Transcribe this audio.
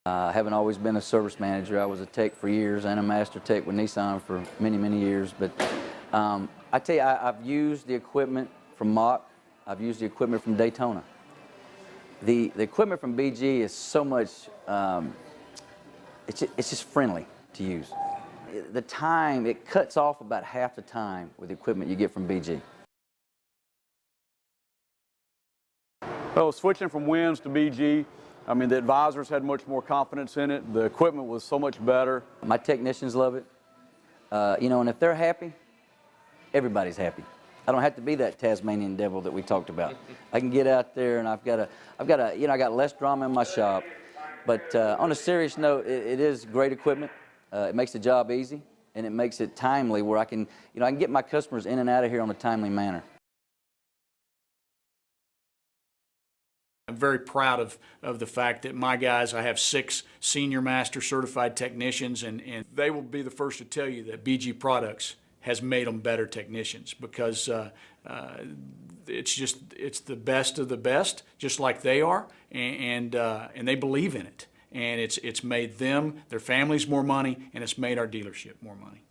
I haven't always been a service manager. I was a tech for years and a master tech with Nissan for many, many years. But I tell you, I've used the equipment from Mach. I've used the equipment from Daytona. The equipment from BG is so much, it's just friendly to use. The time, it cuts off about half the time with the equipment you get from BG. Well, switching from Winds to BG, I mean, the advisors had much more confidence in it. The equipment was so much better. My technicians love it. You know, and if they're happy, everybody's happy. I don't have to be that Tasmanian devil that we talked about. I can get out there and I got less drama in my shop. But on a serious note, it is great equipment. It makes the job easy, and it makes it timely where I can get my customers in and out of here on a timely manner. I'm very proud of the fact that my guys, I have 6 senior master certified technicians, and they will be the first to tell you that BG Products has made them better technicians, because it's the best of the best, just like they are, and they believe in it, and it's made them, their families, more money, and it's made our dealership more money.